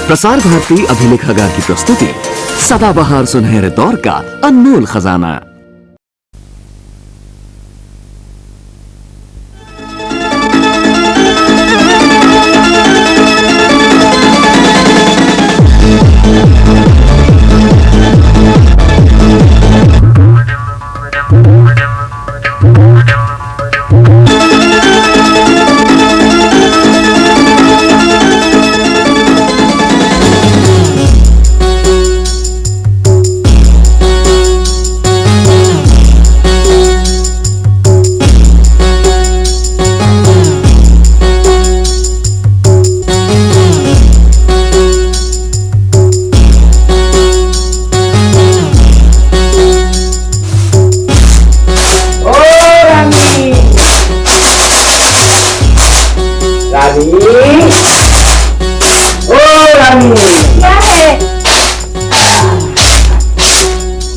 प्रसार भारती अभिलेखागार की प्रस्तुति सदाबहार सुनहरे दौर का अनमोल खजाना।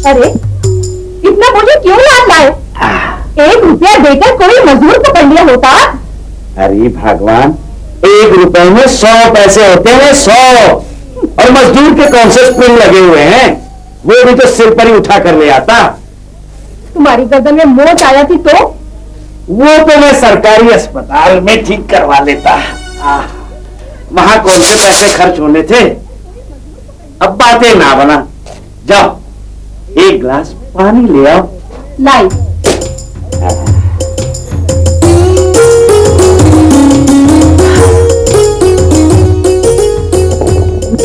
अरे इतना मुझे क्यों लाद लाए? 1 रुपया देकर कोई मजदूर पकड़ लिया होता। अरे भगवान, 1 रुपए में 100 पैसे होते हैं, 100। और मजदूर के कौन से स्प्रिंग लगे हुए हैं, वो भी तो सिर पर ही उठा कर ले आता। तुम्हारी गर्दन में मोच आया थी तो? वो तो मैं सरकारी अस्पताल में ठीक करवा लेता। वहां कौन से पैसे खर्च होने थे। अब बातें ना बना, जाओ 1 गिलास पानी ले आओ। लाई।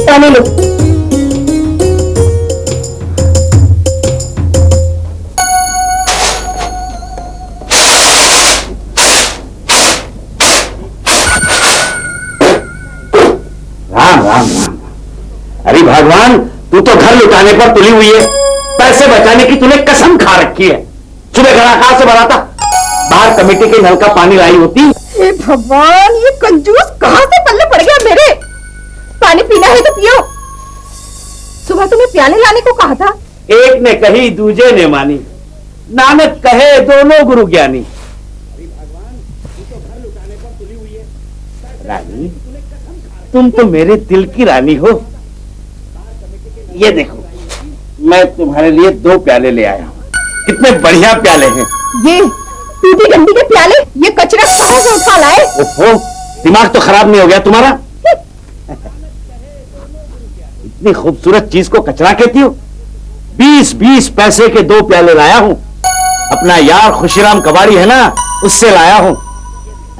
पानी लो। राम राम राम। अरे भगवान, तू तो घर लुटाने पर तुली हुई है, पैसे बचाने की तूने कसम खा रखी है। सुबह घड़ा कहां से भरा था? बाहर कमेटी के नल का पानी लाई होती। हे भगवान, ये कंजूस कहां से पल्ले पड़ गया मेरे। पानी पीना है तो पियो। सुबह तुम्हें प्याले लाने को कहा था। एक ने कही दूजे ने मानी, नानक कहे दोनों गुरु ज्ञानी। रानी, तुम तो मेरे दिल की रानी हो। ये देखो, मैं तुम्हारे लिए 2 प्याले ले आया हूँ। कितने बढ़िया प्याले हैं। ये टूटी गंदी के प्याले, ये कचरा कहाँ से उठा लाए? ओहो, दिमाग तो खराब नहीं हो गया तुम्हारा? इतनी खूबसूरत चीज को कचरा कहती हो? 20-20 पैसे के 2 प्याले लाया हूं। अपना यार खुशीराम कबाड़ी है ना, उससे लाया हूं।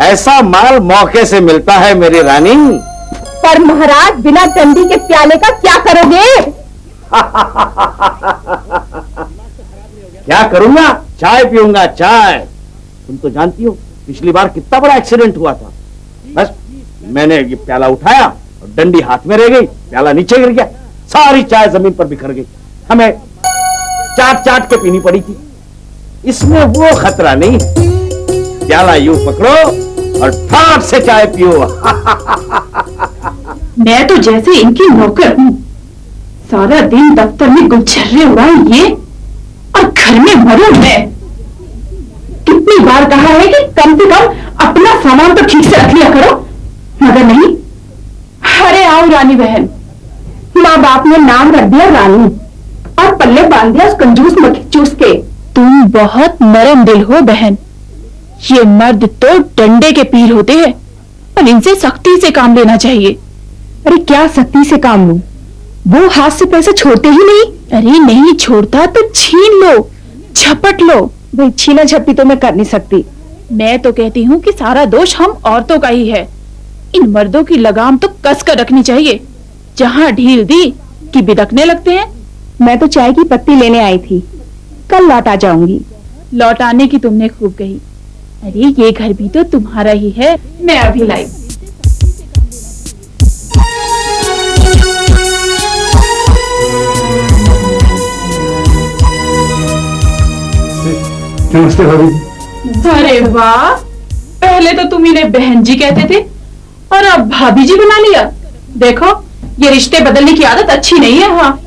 ऐसा माल मौके से मिलता है मेरी रानी। पर महाराज, बिना डंडी के प्याले का क्या करोगे? क्या करूंगा? चाय पीऊंगा, चाय। तुम तो जानती हो पिछली बार कितना बड़ा एक्सीडेंट हुआ था। बस मैंने ये प्याला उठाया और डंडी हाथ में रह गई, प्याला नीचे गिर गया, सारी चाय जमीन पर बिखर गई। हमें चाट चाट के पीनी पड़ी थी। इसमें वो खतरा नहीं, प्याला यूं पकड़ो और ठाट से चाय पियो। मैं तो जैसे इनकी नौकर हूँ। सारा दिन दफ्तर में गुलछर्रे उड़ाए ये, और घर में मरूं मैं। कितनी बार कहा है कि कम से कम अपना सामान तो ठीक से रख लिया करो, मगर नहीं। अरे आओ रानी बहन, माँ बाप ने नाम रख दिया रानी और पल्ले बांध दिया उस कंजूस मक्खी चूस के। तुम बहुत नरम दिल हो बहन। ये मर्द तो डंडे के पीर होते हैं, पर इनसे सख्ती से काम लेना चाहिए। अरे क्या सख्ती से काम लूं? वो हाथ से पैसे छोड़ते ही नहीं। अरे नहीं छोड़ता तो छीन लो, झपट लो। भाई छीना झपटी तो मैं कर नहीं सकती। मैं तो कहती हूँ कि सारा दोष हम औरतों का ही है। इन मर्दों की लगाम तो कस कर रखनी चाहिए। जहाँ ढील दी कि बिदकने लगते हैं। मैं तो चाय की पत्ती लेने आई थी, कल लौट आ जाऊंगी। लौट आने की तुमने खूब कही। अरे ये घर भी तो तुम्हारा ही है। मैं अभी लाई। नमस्ते भाभी। अरे वाह, पहले तो तुम इन्हें बहन जी कहते थे और अब भाभी जी बना लिया। देखो, ये रिश्ते बदलने की आदत अच्छी नहीं है। हाँ,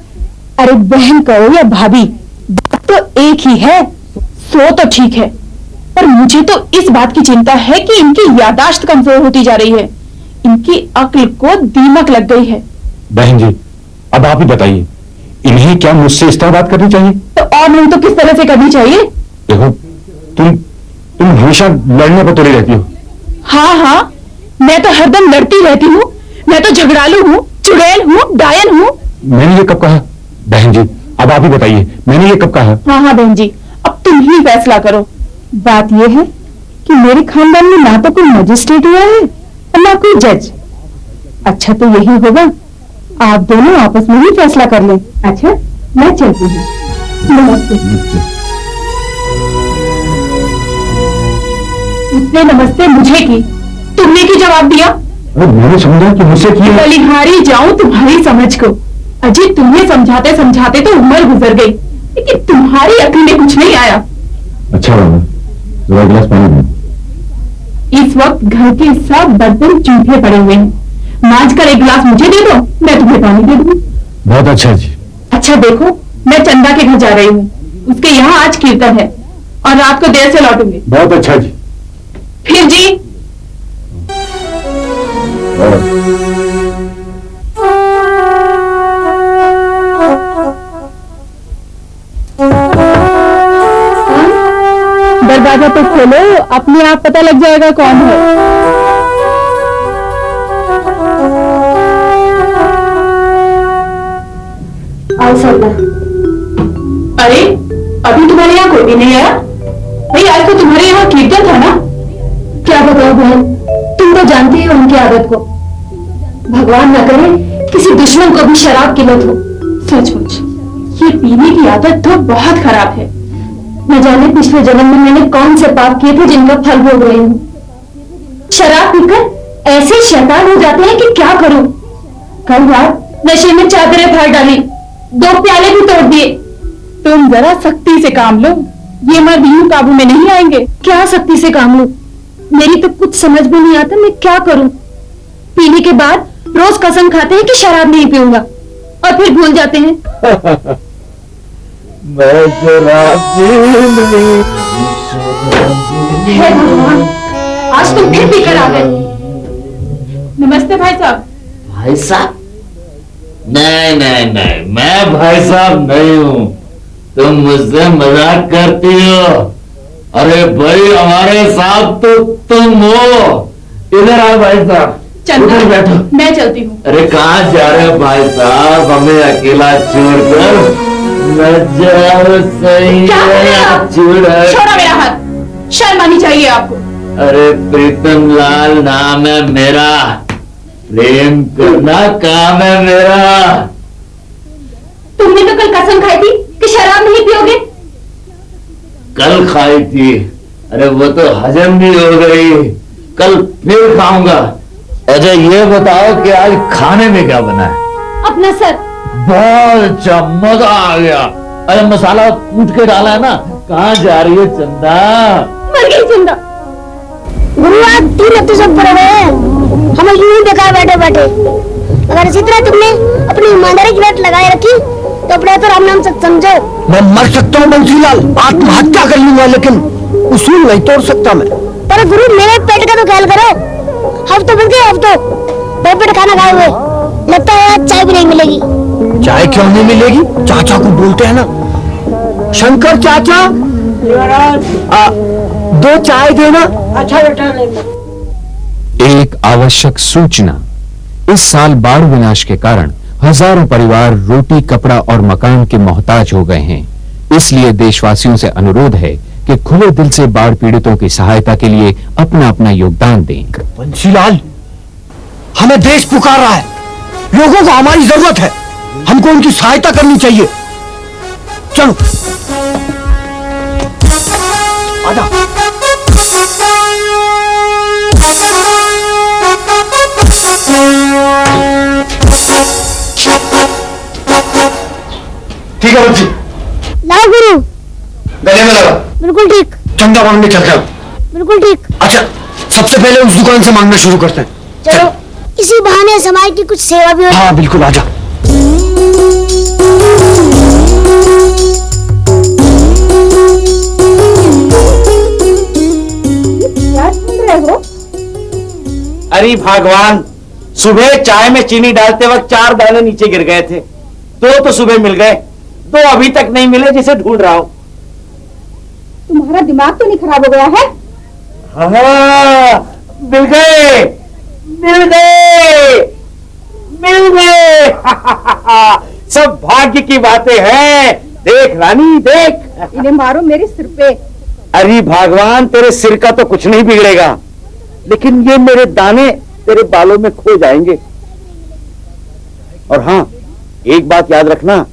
अरे बहन कहो या भाभी, बात तो एक ही है। सो तो ठीक है, पर मुझे तो इस बात की चिंता है कि इनकी याददाश्त कमजोर होती जा रही है। इनकी अक्ल को दीमक लग गई है। बहन जी, अब आप ही बताइए, इन्हें क्या मुझसे इस तरह बात करनी चाहिए? तो और नहीं तो किस तरह से करनी चाहिए? देखो, तुम हमेशा लड़ने पर तुली रहती हो। हाँ हाँ, मैं तो हरदम लड़ती रहती हूँ। मैं तो झगड़ालू हूँ, चुड़ैल हूँ, डायन हूँ। मैंने ये कब कहा? बहन जी, अब आप ही बताइए, मैंने ये कब कहा? हाँ हाँ बहन जी, अब तुम ही फैसला करो। बात यह है कि मेरे खानदान में ना तो कोई मजिस्ट्रेट हुआ है और ना कोई जज। अच्छा तो यही होगा, आप दोनों आपस में ही फैसला कर लें। अच्छा, मैं चलती हूँ। नमस्ते। उसने नमस्ते मुझे की, तुमने क्यों जवाब दिया? मैंने समझा कि मुझसे किए। बलिहारी जाऊं तुम्हारी समझ को। अजी तुम्हें समझाते समझाते तो उम्र गुजर गई, लेकिन तुम्हारी अकल में कुछ नहीं आया। अच्छा बाबा, जरा गिलास पानी दो। इस वक्त घर के सब बर्तन चूल्हे पड़े हुए हैं। मांझ कर एक गिलास मुझे दे दो, मैं तुम्हें पानी दे दूंगी। बहुत अच्छा जी। अच्छा देखो, मैं चंदा के घर जा रही हूँ, उसके यहाँ आज कीर्तन है और रात को देर से लौटूंगी। बहुत अच्छा जी। फिर जी। दरवाजा तो खोलो, अपने आप पता लग जाएगा कौन है। आओ सरला। अरे अभी तुम्हारे यहाँ कोई भी नहीं आया? भाई आज तो तुम्हारे यहाँ कीर्तन था ना? क्या बताओ बहन, तुम तो जानती हो उनकी आदत को। भगवान न करे किसी दुश्मन को भी शराब की लत हो। सचमुच ये पीने की आदत तो बहुत खराब है। न जाने पिछले जन्म में मैंने कौन से पाप किए थे जिनका फल भोग रही हूँ। शराब पीकर ऐसे शैतान हो जाते हैं कि क्या करूं। कल रात नशे में चादरें फाड़ डाली, 2 प्याले भी तोड़ दिए। तुम जरा सख्ती से काम लो, ये मर्द यूं काबू में नहीं आएंगे। क्या सख्ती से काम लूं? मेरी तो कुछ समझ में नहीं आता, मैं क्या करूं। पीने के बाद रोज कसम खाते हैं कि शराब नहीं पीऊंगा और फिर भूल जाते हैं। मैं शराबी नहीं। हे भगवान, आज तुम फिर पीकर आ गए। नमस्ते भाई साहब। भाई साहब? नहीं नहीं नहीं, मैं भाई साहब नहीं हूँ, तुम मुझसे मजाक करती हो। अरे भाई हमारे साथ तो तुम हो। इधर आओ भाई साहब, चंदा, उधर बैठो। मैं चलती हूँ। अरे कहाँ जा रहे हो भाई साहब, हमें अकेला छोड़कर? न जाओ सही। क्या कर रहे हो आप? छोड़ो मेरा हाथ, शर्म आनी चाहिए आपको। अरे प्रीतम लाल नाम है मेरा, प्रेम करना काम है मेरा। तुमने तो कल कसम खाई थी कि शराब नहीं पियोगे। कल खाई थी, अरे वो तो हजम भी हो गई, कल फिर खाऊंगा। अच्छा ये बताओ कि आज खाने में क्या बना है? अपना सर। बहुत अच्छा, मजा आ गया। अरे मसाला कूट के डाला है ना। कहाँ जा रही है चंदा? मर गई चंदा। गुरु आज 3 हफ्ते सब पड़े हुए हैं, हमें यूं ही बेकार बैठे बैठे। अगर इसी तरह तुमने अपनी ईमानदारी की बात लगाए रखी तो अपने तो राम नाम से समझो। मैं मर सकता हूँ बंसीलाल, आत्महत्या कर लूंगा, लेकिन उसूल नहीं तोड़ सकता मैं। पर गुरु मेरे पेट का तो ख्याल करो। हफ्तों बन गए, हफ्तों पेट खाना खाए हुए, लगता है आज चाय भी नहीं मिलेगी। चाय क्यों नहीं मिलेगी? चाचा को बोलते हैं ना, शंकर चाचा 2 चाय देना। अच्छा बेटा। एक आवश्यक सूचना। इस साल बाढ़ विनाश के कारण हजारों परिवार रोटी, कपड़ा और मकान के मोहताज हो गए हैं। इसलिए देशवासियों से अनुरोध है कि खुले दिल से बाढ़ पीड़ितों की सहायता के लिए अपना अपना योगदान दें। बंसीलाल, हमें देश पुकार रहा है, लोगों को हमारी जरूरत है, हमको उनकी सहायता करनी चाहिए। चलो आजा। ठीक है बच्ची, लाओ गुरु। गले में लगा। बिल्कुल ठीक। चंदा मांगने चलते हैं। बिल्कुल ठीक। अच्छा, सबसे पहले उस दुकान से मांगना शुरू करते हैं। चलो, इसी बहाने समाज की कुछ सेवा भी हो। हाँ बिल्कुल, आजा। अरे भगवान, सुबह चाय में चीनी डालते वक्त 4 दाने नीचे गिर गए थे, 2 तो सुबह मिल गए, 2 अभी तक नहीं मिले जिसे ढूंढ रहा हूं। तुम्हारा दिमाग तो नहीं खराब हो गया है? हाँ, मिल गए, मिल गए, मिल गए। सब भाग्य की बातें हैं। देख रानी, देख। इन्हें मारो मेरे सिर पे। अरे भगवान, तेरे सिर का तो कुछ नहीं बिगड़ेगा, लेकिन ये मेरे दाने तेरे बालों में खो जाएंगे। और हाँ, एक बात याद रखना,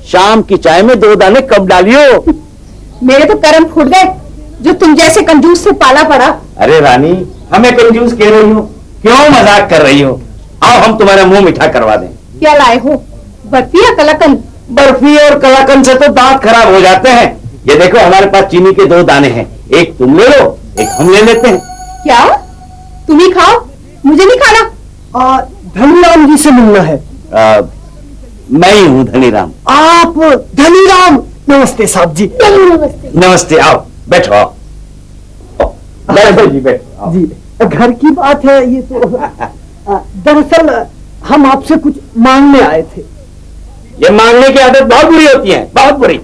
शाम की चाय में 2 दाने कम डालियो। मेरे तो कर्म फूट गए जो तुम जैसे कंजूस से पाला पड़ा। अरे रानी, हमें कंजूस कह रही हो? क्यों मजाक कर रही हो? आओ हम तुम्हारा मुंह मीठा करवा दें। क्या लाए हो, बर्फी या कलाकंद? बर्फी और कलाकंद से तो दांत खराब हो जाते हैं। ये देखो, हमारे पास चीनी के 2 दाने हैं, एक तुम ले लो, एक हम ले लेते हैं। क्या? तुम ही खाओ, मुझे नहीं खाना। धनीराम जी से मिलना है। मैं ही हूँ धनीराम। आप धनीराम? नमस्ते साहब जी। नमस्ते। नमस्ते, आओ बैठो, आओ। बैठो जी, बैठो आओ। जी, घर की बात है ये तो। दरअसल हम आपसे कुछ मांगने आए थे। ये मांगने की आदत बहुत बुरी होती है, बहुत बुरी।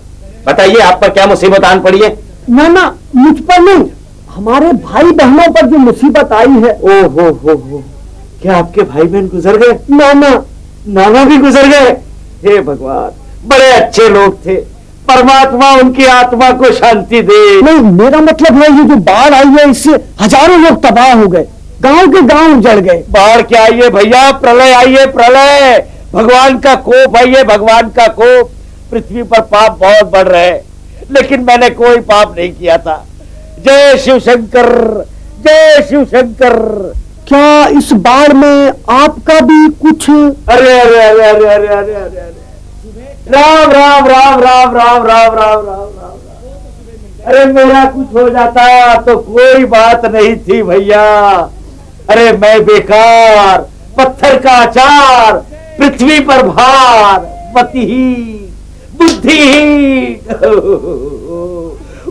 बताइए, आप पर क्या मुसीबत आन पड़ी है? ना, मुझ पर नहीं, हमारे भाई बहनों पर जो मुसीबत आई है। ओ हो, क्या आपके भाई बहन गुजर गए? नाना भी गुजर गए? हे भगवान, बड़े अच्छे लोग थे, परमात्मा उनकी आत्मा को शांति दे। नहीं, मेरा मतलब है ये जो बाढ़ आई है इससे हजारों लोग तबाह हो गए, गांव के गांव उजड़ गए। बाढ़ क्या आई है भैया, प्रलय आई है, प्रलय। भगवान का कोप आई है, भगवान का कोप। पृथ्वी पर पाप बहुत बढ़ रहे हैं, लेकिन मैंने कोई पाप नहीं किया था। जय शिव शंकर, जय शिव शंकर। क्या इस बाढ़ में आपका भी कुछ? अरे अरे अरे अरे अरे अरे अरे अरे, राम राम राम राम राम राम राम राम राम। अरे मेरा कुछ हो जाता तो कोई बात नहीं थी भैया। अरे मैं बेकार, पत्थर का अचार, पृथ्वी पर भार, मतिहीन, बुद्धिहीन।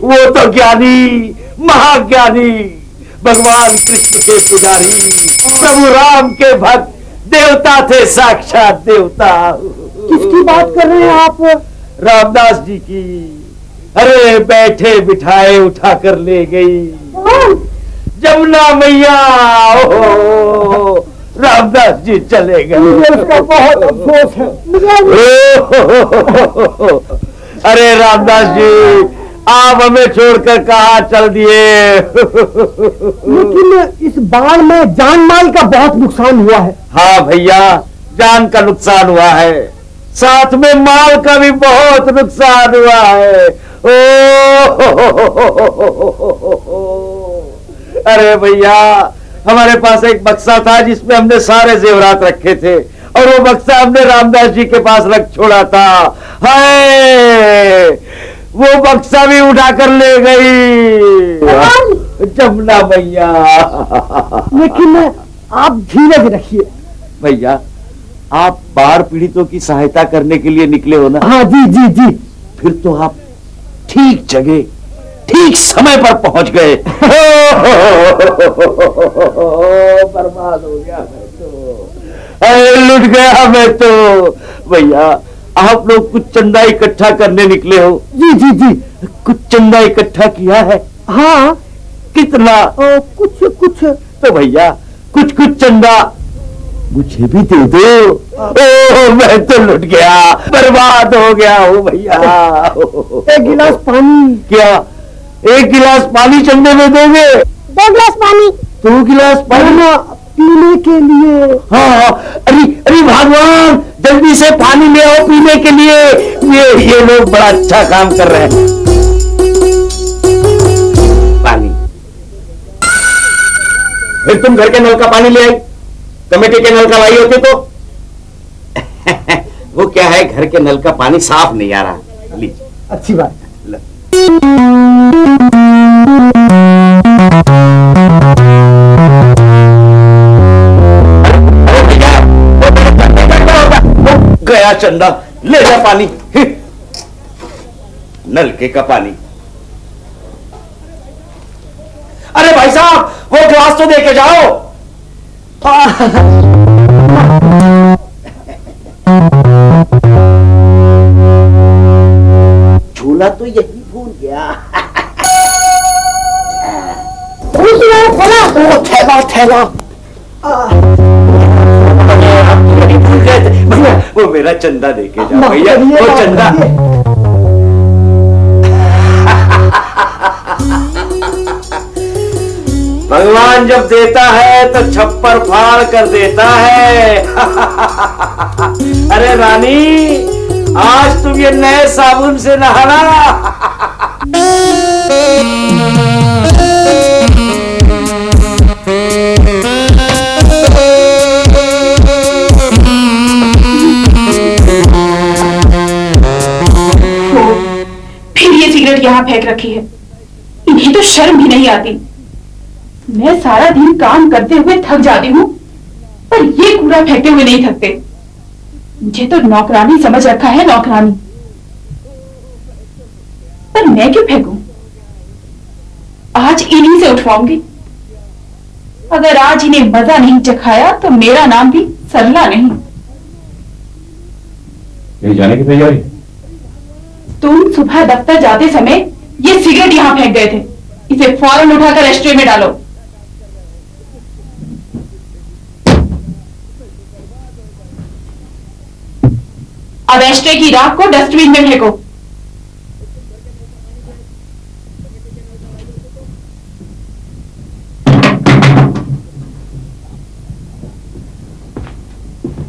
वो तो ज्ञानी, महाज्ञानी, भगवान कृष्ण के पुजारी, प्रभु राम के भक्त, देवता थे, साक्षात देवता। किसकी बात कर रहे हैं आप? रामदास जी की। अरे बैठे बिठाए उठा कर ले गई जमुना मैया। ओहो, रामदास जी चले गए। इसका बहुत अफसोस है। अरे रामदास जी, आप हमें छोड़कर कहाँ चल दिए? लेकिन इस बाढ़ में जान माल का बहुत नुकसान हुआ है। हाँ भैया, जान का नुकसान हुआ है, साथ में माल का भी बहुत नुकसान हुआ है। अरे भैया, हमारे पास एक बक्सा था जिसमें हमने सारे जेवरात रखे थे, और वो बक्सा हमने रामदास जी के पास रख छोड़ा था। हाय, वो बक्सा भी उठाकर ले गई जमुना मैया। लेकिन आप धीरज रखिए। भैया, आप बाढ़ पीड़ितों की सहायता करने के लिए निकले हो ना? हाँ जी जी जी। फिर तो आप ठीक जगह, ठीक समय पर पहुंच गए। बर्बाद हो गया मैं तो, अरे लुट गया मैं तो। भैया, आप लोग कुछ चंदा इकट्ठा करने निकले हो? जी जी जी। कुछ चंदा इकट्ठा किया है? हाँ। कितना? कुछ कुछ। तो भैया, कुछ कुछ चंदा मुझे भी दे दो। ओह, मैं तो लुट गया, बर्बाद हो गया हूँ भैया। एक गिलास पानी। क्या 1 गिलास पानी चंदे में दोगे? 2 गिलास पानी। 2 गिलास पानी पीने के लिए। हाँ, अरे अरे भगवान, जल्दी से पानी ले आओ पीने के लिए। ये लोग बड़ा अच्छा काम कर रहे हैं। पानी। फिर तुम घर के नल का पानी ले आई, कमेटी के नल का लाई होती तो। वो क्या है, घर के नल का पानी साफ नहीं आ रहा। लीजिए। अच्छी बात। गया चंदा, ले जा पानी, नलके का पानी। अरे भाई साहब, वो ग्लास तो दे के जाओ। झूला तो यही भूल गया। थैला थैला भूल गए थे भैया, वो मेरा चंदा देके जाओ भैया, वो चंदा। भगवान जब देता है तो छप्पर फाड़ कर देता है। अरे रानी, आज तुम ये नए साबुन से नहाना। फिर ये सिगरेट यहाँ फेंक रखी है। इन्हें तो शर्म भी नहीं आती। मैं सारा दिन काम करते हुए थक जाती हूँ, पर ये कूड़ा फेंकते हुए नहीं थकते। मुझे तो नौकरानी समझ रखा है, नौकरानी। पर मैं क्यों फेंकूं? आज इन्हीं से उठवाऊंगी। अगर आज इन्हें मजा नहीं चखाया तो मेरा नाम भी सरला नहीं। कहीं जाने की तैयारी? तुम सुबह दफ्तर जाते समय ये सिगरेट यहाँ फेंक गए थे। इसे फौरन उठाकर एस्ट्रे में डालो। अब एस्ट्रे की राख को डस्टबिन में फेंको।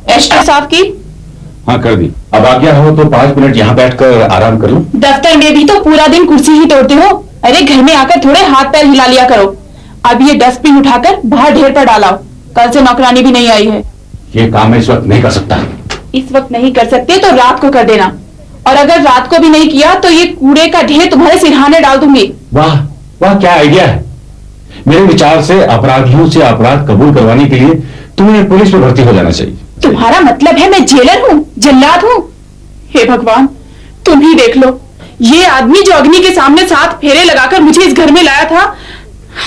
एस्ट्रे साफ की? हाँ कर दी। अब आज्ञा हो तो 5 मिनट यहाँ बैठकर आराम कर लूं। दफ्तर में भी तो पूरा दिन कुर्सी ही तोड़ते हो। अरे घर में आकर थोड़े हाथ पैर हिला लिया करो। अब ये डस्टबिन उठाकर बाहर ढेर पर डालाओ। कल से नौकरानी भी नहीं आई है। ये काम मैं इस वक्त नहीं कर सकता। इस वक्त नहीं कर सकते तो रात को कर देना। और अगर रात को भी नहीं किया तो ये कूड़े का ढेर तुम्हारे सिरहाने डाल दूंगी। वाह वाह, क्या आइडिया है। मेरे विचार से अपराधियों से अपराध कबूल करवाने के लिए तुम्हें पुलिस में भर्ती हो जाना चाहिए। तुम्हारा मतलब है मैं जेलर हूँ, जल्लाद हूँ? हे भगवान, तुम ही देख लो। ये आदमी जो अग्नि के सामने 7 फेरे लगाकर मुझे इस घर में लाया था,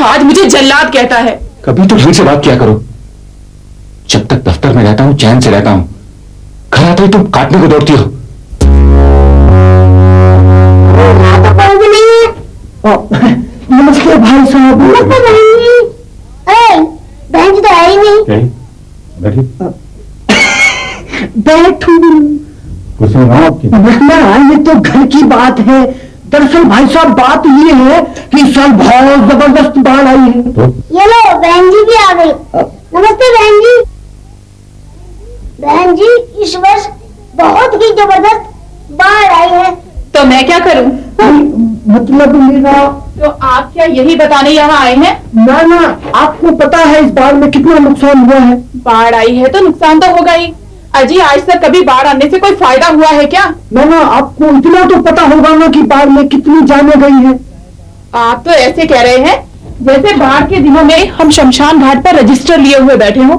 आज मुझे जल्लाद कहता है। कभी तो ढंग से बात किया करो। जब तक दफ्तर में रहता हूँ चैन से रहता हूँ, घर आते ही तुम काटने को दौड़ती हो। नमस्ते भाई साहब। बहन जी तो है ही नहीं। बैठू ये तो घर की बात है। दरअसल भाई साहब बात ये है कि इस साल बहुत जबरदस्त बाढ़ आई है। ये लो बहन जी भी आ गई। नमस्ते बहन जी। बहन जी इस वर्ष बहुत ही जबरदस्त बाढ़ आई है। तो मैं क्या करूं? मतलब मेरा तो आप क्या यही बताने यहाँ आए हैं? ना, आपको पता है इस बाढ़ में कितना नुकसान हुआ है? बाढ़ आई है तो नुकसान तो होगा ही। अजी आज तक कभी बाढ़ आने से कोई फायदा हुआ है क्या? ना, आपको इतना तो पता होगा ना कि बाढ़ में कितनी जानें गई है। आप तो ऐसे कह रहे हैं जैसे बाढ़ के दिनों में हम शमशान घाट पर रजिस्टर लिए हुए बैठे हो।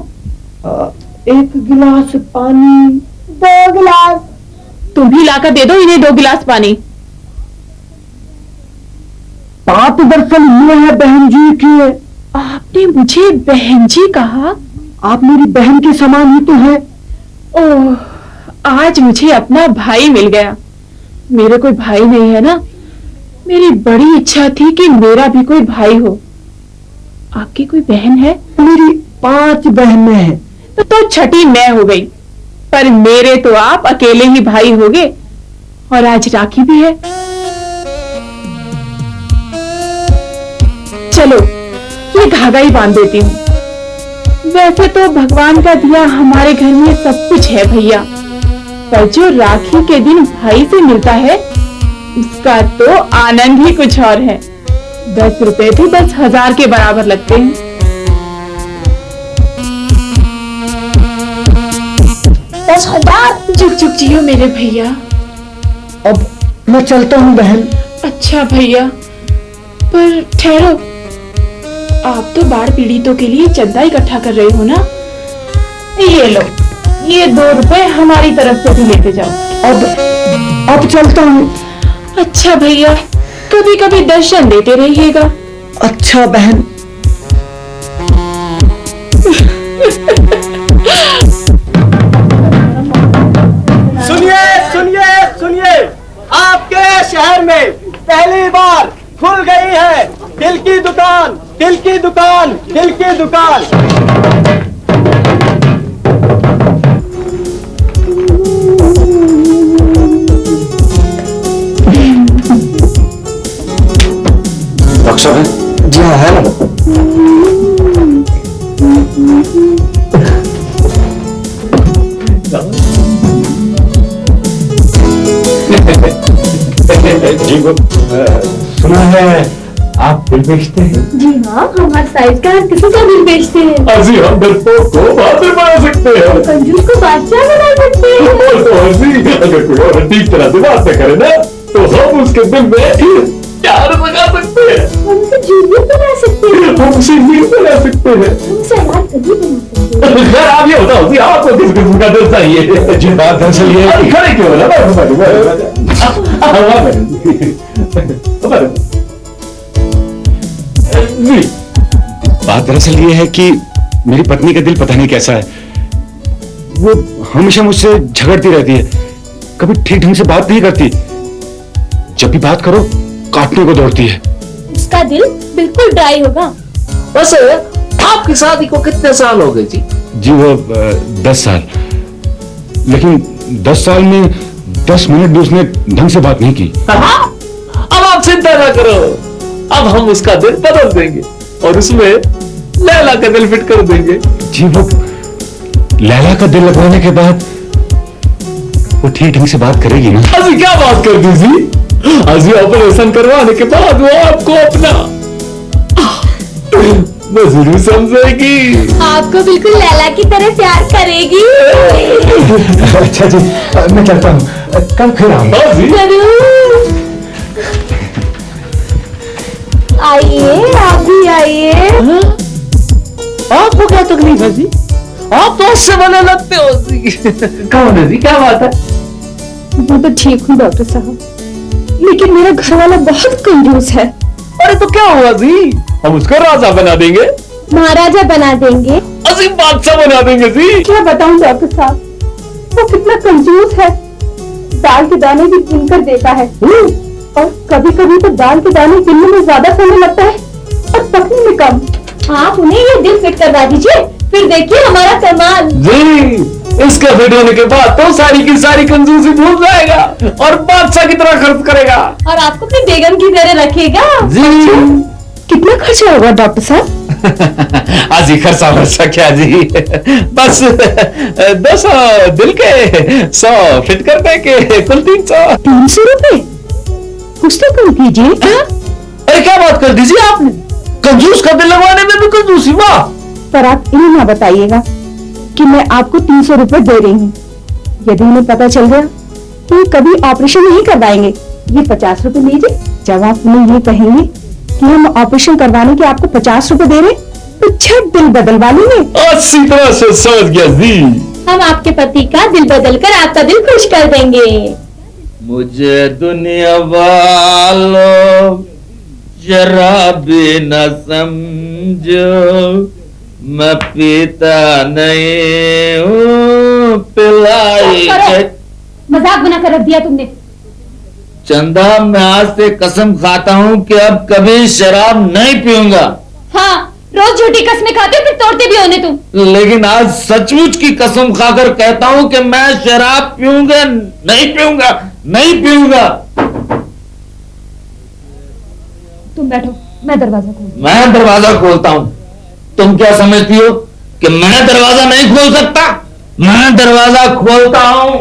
1 गिलास पानी। 2 गिलास। तुम भी लाकर दे दो इन्हें 2 गिलास पानी। बात दरअसल ये है बहन जी कि आपने मुझे बहन जी कहा? आप मेरी बहन के समान ही तो है। ओह, आज मुझे अपना भाई मिल गया। मेरे कोई भाई नहीं है ना। मेरी बड़ी इच्छा थी कि मेरा भी कोई भाई हो। आपकी कोई बहन है? मेरी 5 बहनें हैं। तो छठी मैं हो गई। पर मेरे तो आप अकेले ही भाई होगे। और आज राखी भी है। चलो ये धागा ही बांध देती हूँ। वैसे तो भगवान का दिया हमारे घर में सब कुछ है भैया, पर जो राखी के दिन भाई से मिलता है उसका तो आनंद ही कुछ और है। 10 रुपए भी 10,000 के बराबर लगते हैं। 10,000। चुप चुप जियो मेरे भैया। अब मैं चलता हूँ बहन। अच्छा भैया, पर ठहरो। आप तो बाढ़ पीड़ितों के लिए चंदा इकट्ठा कर रहे हो ना? ये लो, ये 2 रुपए हमारी तरफ से भी लेते जाओ। अब चलता हूँ। अच्छा भैया, कभी कभी दर्शन देते रहिएगा। अच्छा बहन। खुल गई है दिल की दुकान, दिल की दुकान, दिल की दुकान। डॉक्टर साहब जी हाँ, है ना। जी वो सुना है आप दिल बेचते हैं। जी हाँ, हमारे साइज का हर किसी का दिल बेचते हैं। अजी हम डरपोक को बादशाह बना सकते हैं, कंजूस को बादशाह बना सकते हैं। तो अजी अगर कोई और ठीक तरह से बात न करे ना तो हम उसके दिल में प्यार लगा सकते हैं, हम उसे जूनियर बना सकते हैं, हम उसे हीरो बना सकते हैं। हम उसे अनाथ कभी बना सकते हैं। खैर आप ये बताओ कि आपको किस किस्म का दिल चाहिए? जी बात दरअसल ये है, खड़े क्यों हो ना जी। बात दरअसल ये है कि मेरी पत्नी का दिल पता नहीं कैसा है, वो हमेशा मुझसे झगड़ती रहती है, कभी ठीक ढंग से बात नहीं करती, जब भी बात करो काटने को दौड़ती है। उसका दिल बिल्कुल ड्राई होगा। वैसे आपकी शादी को कितने साल हो गए जी? जी वो 10 साल, लेकिन 10 साल में 10 मिनट भी उसने ढंग से बात नहीं की। अब आप चिंता ना करो, अब हम उसका दिल बदल देंगे और उसमें लैला का दिल फिट कर देंगे। जी वो लैला का दिल लगवाने के बाद वो ठीक ढंग से बात करेगी ना? अजी क्या बात कर दी जी? अजी ऑपरेशन करवाने के बाद वो आपको अपना जरूर समझेगी, आपको बिल्कुल लैला की तरह प्यार करेगी। अच्छा जी, मैं चलता हूँ, कल फिर आऊंगा। जरूर आइए, आप भी आइए। आपको क्या तकलीफ है जी? आप तो उससे बने लगते हो जी। कौन है जी, क्या बात है? मैं तो ठीक हूँ डॉक्टर साहब, लेकिन मेरा घर वाला बहुत कंजूस है। अरे तो क्या हुआ जी, हम उसको राजा बना देंगे, महाराजा बना देंगे, अजीम बादशाह बना देंगे जी। क्या बताऊं डॉक्टर साहब, वो कितना कंजूस है। दाल के दाने भी गिन कर देता है और कभी कभी तो दाल के दाने गिनने में ज्यादा समय लगता है और पकने में कम। आप उन्हें ये दिल फिट करवा दीजिए, फिर देखिए हमारा कमाल। जी इसका फिट होने के बाद तो सारी की सारी कंजूसी भूल जाएगा और बादशाह की तरह खर्च करेगा और आपको अपनी बेगम की तरह रखेगा। जी। कितना खर्चा होगा डॉक्टर साहब? अजी खर्चा वर्षा क्या जी, बस 200 दिल के 100 फिट करने के कुल 300। 300 रुपए? कुछ तो कम कीजिए। अरे क्या बात कर दीजिए आपने, कंजूस का दिल लगवाने में भी कंजूसी, वाह। पर आप इन्हें ना बताइएगा कि मैं आपको 300 रुपए दे रही हूँ। यदि उन्हें पता चल गया तो ये कभी ऑपरेशन नहीं करवाएंगे। ये 50 रुपए लीजिए। जब आप उन्हें ये कहेंगे कि हम ऑपरेशन करवाने के आपको 50 रुपए दे रहे हैं, तो झट दिल बदलवा लेंगे। अच्छी तरह से समझ गया जी। हम आपके पति का दिल बदल कर आपका दिल खुश कर देंगे। मुझे दुनिया वालों जरा भी न समझो, मैं पीता नहीं हूँ पिलाई। मजाक बना कर रख दिया तुमने। चंदा मैं आज से कसम खाता हूँ कि अब कभी शराब नहीं पीऊंगा। हाँ, रोज झूठी कस्में खाते हो फिर तोड़ते भी होने तुम। लेकिन आज सचमुच की कसम खाकर कहता हूँ कि मैं शराब पीऊंगा नहीं पीऊंगा नहीं पीऊंगा। तुम बैठो, मैं दरवाजा खोलूं। मैं दरवाजा खोलता हूँ। तुम क्या समझती हो कि मैं दरवाजा नहीं खोल सकता? मैं दरवाजा खोलता हूँ,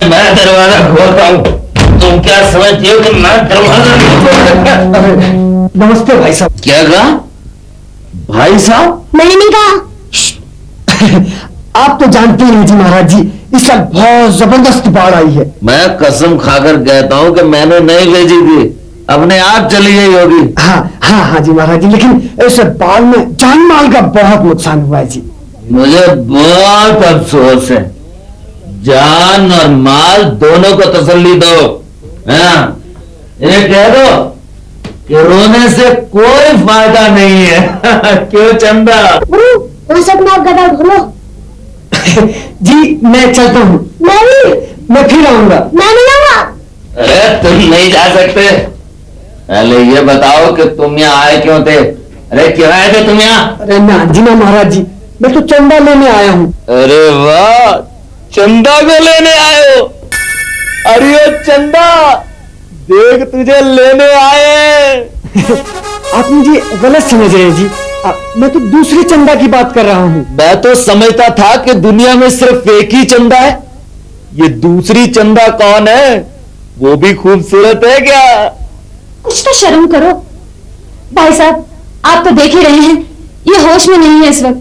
मैं दरवाजा खोलता हूँ। तुम क्या समझती हो कि मैं दरवाजा नहीं खोल सकता? नमस्ते भाई साहब। क्या कहा? भाई साहब? मैंने नहीं कहा। आप तो जानते ही हैं जी महाराज जी, इस साल बहुत जबरदस्त बाढ़ आई है। मैं कसम खाकर कहता हूँ कि मैंने नहीं भेजी थी, अपने आप चली गई होगी। हाँ हाँ हाँ जी महाराज जी, लेकिन इस बाढ़ में जान माल का बहुत नुकसान हुआ है जी। मुझे बहुत अफसोस है। जान और माल दोनों को तसल्ली दो। हाँ, ये कह दो कि रोने से कोई फायदा नहीं है। क्यों चंदा? वो सब ना गदा ढोलो। जी मैं चलता हूँ। नहीं, मैं फिर आऊंगा। मैं नहीं आऊंगा। अरे तुम नहीं जा सकते। पहले ये बताओ कि तुम यहाँ आए क्यों थे? अरे क्यों आए थे तुम यहाँ? अरे ना जी ना महाराज जी, मैं तो चंदा लेने आया हूँ। अरे वाह, चंदा को लेने आए हो? अरे ओ चंदा, देख तुझे लेने आए। आप मुझे गलत समझ रहे हैं जी, मैं तो दूसरे चंदा की बात कर रहा हूँ। मैं तो समझता था कि दुनिया में सिर्फ एक ही चंदा है। ये दूसरी चंदा कौन है? वो भी खूबसूरत है क्या? कुछ तो शर्म करो भाई साहब, आप तो देख ही रहे हैं ये होश में नहीं है इस वक्त।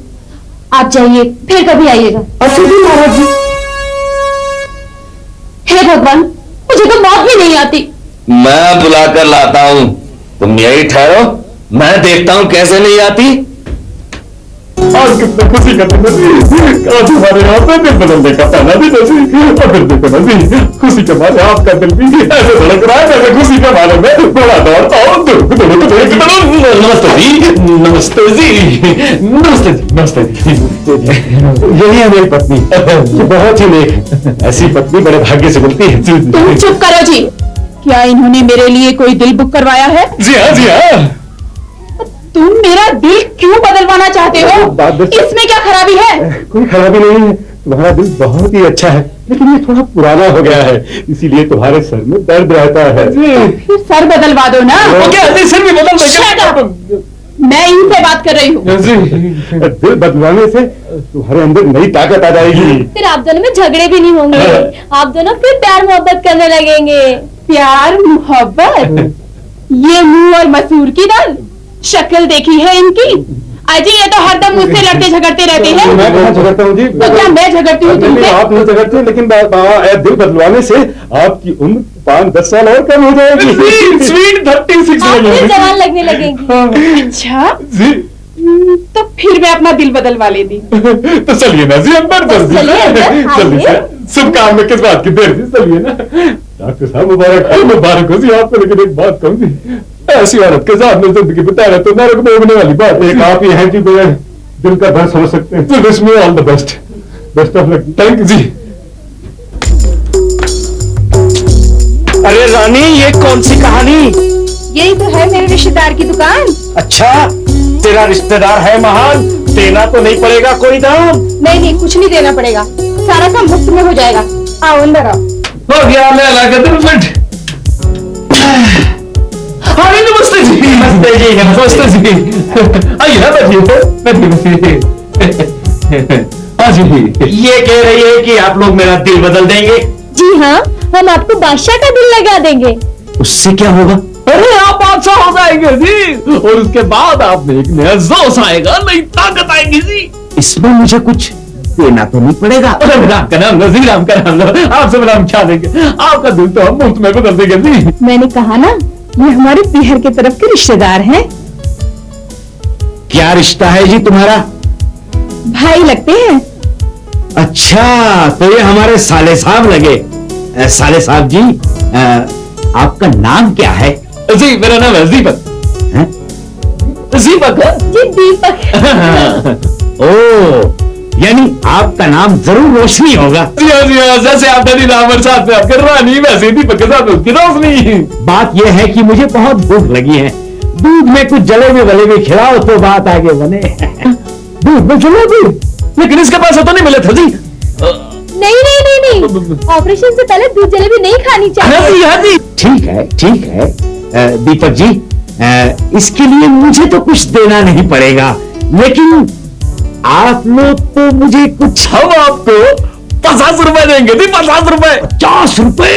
आप जाइए, फिर कभी आइएगा। अच्छा जी महाराज जी। हे भगवान, मुझे तो मौत भी नहीं आती। मैं बुलाकर लाता हूँ, तुम यही ठहरो, मैं देखता हूँ कैसे नहीं आती। आज कितने खुशी का दिन है, आज हमारे यहाँ पे दिल बदलने का पहला दिन है जी। और फिर देखो ना जी, खुशी के मारे आपका दिल भी ऐसे धड़क रहा है जैसे खुशी के मारे में बड़ा दौड़ता हूँ। नमस्ते जी, नमस्ते जी, नमस्ते जी, नमस्ते जी। यही है मेरी पत्नी, ये बहुत ही नेक है। ऐसी पत्नी बड़े भाग्य से मिलती है। तुम चुप करो जी। क्या इन्होंने मेरे लिए कोई दिल बुक करवाया है? जी हाँ, जी हाँ। तुम मेरा दिल क्यों बदलवाना चाहते हो? इसमें क्या खराबी है? कोई खराबी नहीं है, तुम्हारा दिल बहुत ही अच्छा है, लेकिन ये थोड़ा पुराना हो गया है, इसीलिए तुम्हारे सर में दर्द रहता है। फिर सर बदलवा दो ना। सर भी बदल Shut up! मैं इनसे बात कर रही हूँ। दिल बदलवाने से तुम्हारे अंदर नई ताकत आ जाएगी। फिर आप दोनों में झगड़े भी नहीं होंगे, आप दोनों फिर प्यार मोहब्बत करने लगेंगे। प्यार मोहब्बत? ये मुंह और मसूर की दाल, शक्ल देखी है इनकी? अजी ये तो हरदम मुझसे लड़ते झगड़ते रहते हैं। मैं कहाँ झगड़ता हूँ जी? तो क्या मैं झगड़ती हूँ तुमसे? आप नहीं झगड़ते, लेकिन दिल बदलवाने से आपकी उम्र 5-10 साल और कम हो जाएगी। स्वीट 36 आप फिर जवान लगने लगेंगे। अच्छा जी। तो फिर मैं अपना दिल बदलवा लेती। तो चलिए ना जी अंदर, चलिए अंदर, जल्दी से। शुभ काम में किस बात की देर जी, चलिए ना। डॉक्टर साहब मुबारक हो जी आपको, लेकिन एक बात कहूँ जी, ऐसी औरत के साथ में जिंदगी बिताना तो नरक में उगने वाली बात। एक आप ही हैं कि मेरे दिल का दर्द समझ सकते हैं। तो wish me all the best, best of luck. Thank you ji. अरे रानी, ये कौन सी कहानी? यही तो है मेरे रिश्तेदार की दुकान। अच्छा, तेरा रिश्तेदार है महान, देना तो नहीं पड़ेगा कोई दाम? नहीं नहीं, कुछ नहीं देना पड़ेगा, सारा काम मुफ्त में हो जाएगा। आओ अंदर आओ। हो गया, मैं लगा फिट। अरे नमस्ते जी, नमस्ते जी, नमस्ते जी। आइए ना, बैठिए। हाँ जी। ये कह रही है कि आप लोग मेरा दिल बदल देंगे? जी हाँ, हम आपको बादशाह का दिल लगा देंगे। उससे क्या होगा? अरे आप बादशाह हो जाएंगे जी, और उसके बाद आप में एक नया जोश आएगा, नई ताकत आएगी जी। इसमें मुझे कुछ देना तो नहीं पड़ेगा? अरे राम का नाम लो जी, राम का नाम लो। आपसे हम क्या देंगे? आपका दिल तो हम मुफ्त में बदल देंगे जी। मैंने कहा ना, ये हमारे पीहर के तरफ के रिश्तेदार हैं। क्या रिश्ता है जी तुम्हारा? भाई लगते हैं। अच्छा, तो ये हमारे साले साहब लगे। साले साहब जी, आपका नाम क्या है? जी मेरा नाम है दीपक। दीपक जी दीपक। ओ, यानी आपका नाम जरूर रोशनी होगा। जी हाँ, जैसे आपने नीलांबर साथ में आपके रानी, वैसे दीपक के साथ उसकी रोशनी। बात यह है कि मुझे बहुत भूख लगी है, दूध में कुछ जलेबी वलेबी खिलाओ तो बात आगे बने। दूध में जलेबी? लेकिन इसके पास तो नहीं मिले थे जी। नहीं नहीं नहीं नहीं, ऑपरेशन से पहले दूध जलेबी नहीं खानी चाहिए। हाँ जी। ठीक है, ठीक है। दीपक जी, इसके लिए मुझे तो कुछ देना नहीं पड़ेगा, लेकिन आप लोग तो मुझे कुछ। हम आपको 50 रुपए देंगे जी, 50 रुपए। 50 रुपए?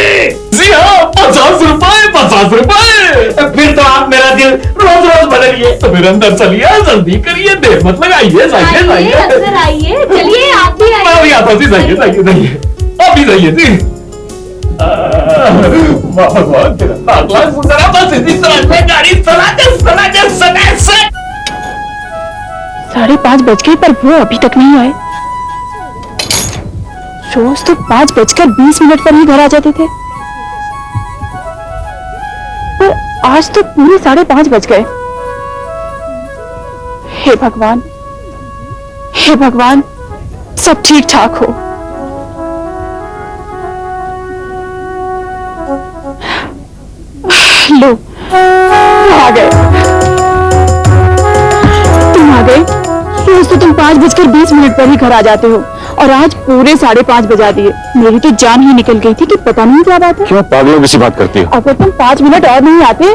जी हाँ, 50 रुपए, 50 रुपए। फिर तो आप मेरा दिल रोज रोज बदलिए। तो मेरे अंदर चलिए, जल्दी करिए, देर मत लगाइए। आइए, अंदर आइए, चलिए आप भी मैं भी आइए। आता हूँ जी, जाइए। आप भी जाइए जी। भगवान तेरा लाख लाख शुक्र है, बस इसी तरह से गाड़ी चलाते से 5:30 बज गए पर वो अभी तक नहीं आए। रोज तो 5:20 पर ही घर आ जाते थे, पर आज तो पूरे 5:30 बज गए। हे भगवान, हे भगवान, सब ठीक ठाक हो। लो आ गए। तुम आ गए। रोज तो तुम 5:20 पर ही घर आ जाते हो और आज पूरे 5:30 बजा दिए। मेरी तो जान ही निकल गई थी कि पता नहीं क्या बात है। क्यों पागलों की सी बात करती हो? अगर तुम 5 मिनट और नहीं आते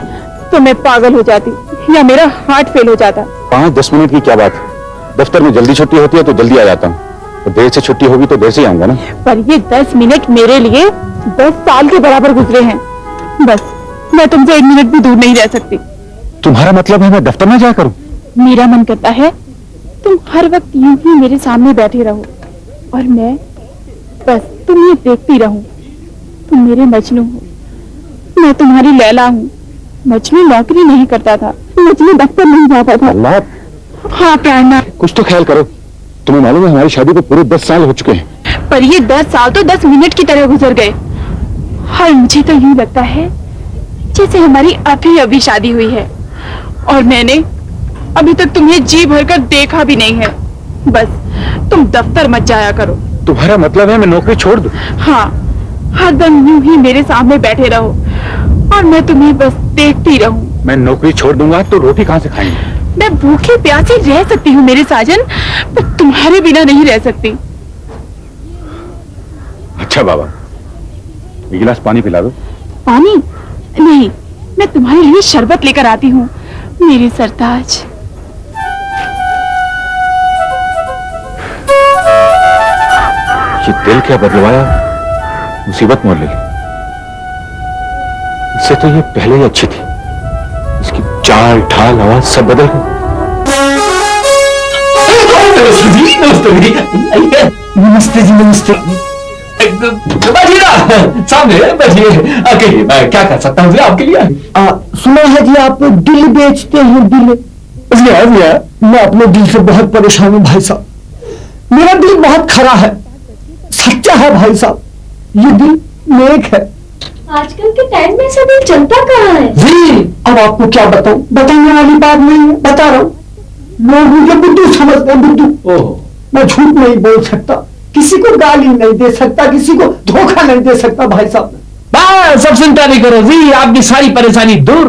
तो मैं पागल हो जाती या मेरा हार्ट फेल हो जाता। 5-10 मिनट की क्या बात है? दफ्तर में जल्दी छुट्टी होती है तो जल्दी आ जाता हूँ, तो देर से छुट्टी होगी तो देर से ही आऊंगा ना। पर ये 10 मिनट मेरे लिए 10 साल के बराबर गुजरे हैं। बस मैं तुमसे 1 मिनट भी दूर नहीं रह सकती। तुम्हारा मतलब है मैं दफ्तर में जाया करूं? मेरा मन करता है तुम हर वक्त यूं ही मेरे सामने बैठे रहो और मैं बस तुम्हें देखती रहूं। तुम मेरे मजनू हो, मैं तुम्हारी लैला हूँ। मजनू नौकरी नहीं करता था, मजनू दफ्तर नहीं जाता था। अल्लाह, हाँ प्राणनाथ, कुछ तो ख्याल करो। तुम्हें मालूम है हमारी शादी को पूरे 10 साल हो चुके हैं। पर ये 10 साल तो 10 मिनट की तरह गुजर गए। और मुझे तो यूं लगता है जैसे हमारी अभी शादी हुई है और मैंने अभी तक तुम्हें जी भरकर देखा भी नहीं है। बस तुम दफ्तर मत जाया करो। तुम्हारा मतलब है मैं नौकरी छोड़ दूं? हाँ, हरदम यूं ही मेरे सामने बैठे रहो और मैं तुम्हें बस देखती रहूं। मैं नौकरी छोड़ दूंगा तो रोटी कहाँ से खाएंगे? मैं भूखे प्यासे रह सकती हूँ मेरे साजन, पर तुम्हारे बिना नहीं रह सकती। अच्छा बाबा, एक गिलास पानी पिला दो। पानी नहीं, मैं तुम्हारे लिए शरबत लेकर आती हूँ मेरी सरताज। ये दिल क्या बदलवाया, मुसीबत मोल ली। इससे तो ये पहले ही अच्छी थी, इसकी चाल ढाल आवाज सब बदल गई। नमस्ते जी, नमस्ते। बैठिए ना, सामने बैठिए। क्या कर सकता हूँ आपके लिए? सुना है कि आप दिल बेचते हैं। दिल? मैं अपने दिल से बहुत परेशान हूँ भाई साहब। मेरा दिल बहुत खरा है, सच्चा है भाई साहब। ये दिल नेक है। आजकल के टाइम में ऐसा दिल चलता कहाँ है? जी, अब आपको क्या बताऊं, बताने वाली बात नहीं है, बता रहा हूँ। लोग मुझे बुद्धू समझते हैं, बुद्धू। मैं झूठ नहीं बोल सकता, किसी को गाली नहीं दे सकता, किसी को धोखा नहीं दे सकता भाई साहब। बस सब चिंता नहीं करो जी, आपकी सारी परेशानी दूर।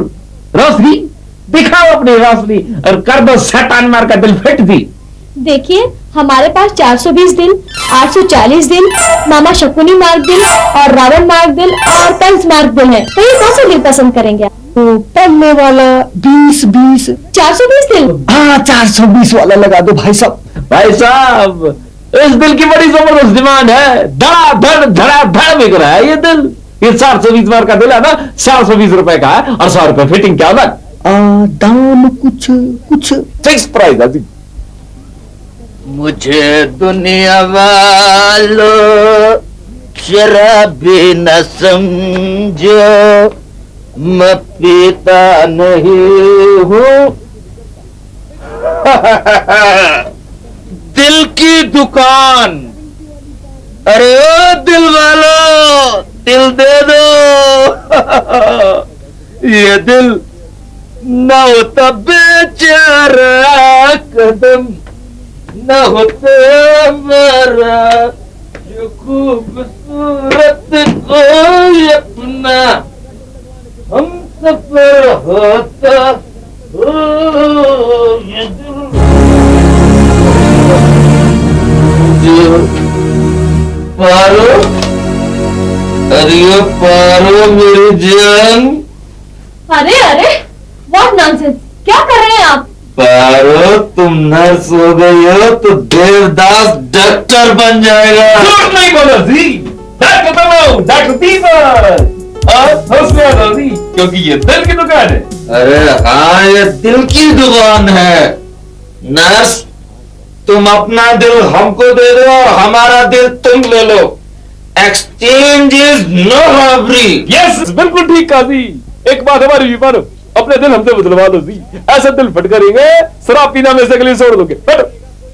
रोशनी दिखाओ अपनी रोशनी और कर दो शैतान मार का दिल फिट दी। देखिए, हमारे पास 420 दिल, 840 दिल, मामा शकुनी मार्ग दिल और रावण मार्ग दिल और कंस मार्ग दिल है। तो ये कौन सा दिल पसंद करेंगे आप? तो पढ़ने वाला 20-20 420 दिल? हाँ, 420 वाला लगा दो भाई साहब। भाई साहब, इस दिल की बड़ी जबरदस्त डिमांड है। धड़ा बिक रहा है ये दिल। ये 420 मार का दिल है ना, 420 रुपए का है और 100 रुपए फिटिंग क्या होगा? दाम कुछ फिक्स प्राइस है जी। मुझे दुनिया वालों शराबी न समझो, मैं पीता नहीं हूँ। दिल की दुकान, अरे ओ दिल वालों, दिल दे दो। ये दिल न होता बेचारा कदम, न होता हमारा जो खूबसूरत कोई अपना हम सफर होता हो। ये दिल पारो, अरे पारो मेरी जान। अरे व्हाट नॉनसेंस, क्या कर रहे हैं आप? पारो, तुम नर्स हो गई हो तो देवदास डॉक्टर बन जाएगा। झूठ नहीं बोलो जी, डॉक्टर बनो, डॉक्टर तीसर और होशियार जी, क्योंकि ये दिल की दुकान है। अरे हाँ, ये दिल की दुकान है। नर्स, तुम अपना दिल हमको दे दो और हमारा दिल तुम ले लो। Exchange is no robbery. Yes, बिल्कुल ठीक कहा जी। एक बात हमारी भी मानो, अपने दिल हमसे बदलवा दो जी। ऐसा दिल फट करेंगे, शराब पीना में से के लिए छोड़ दोगे।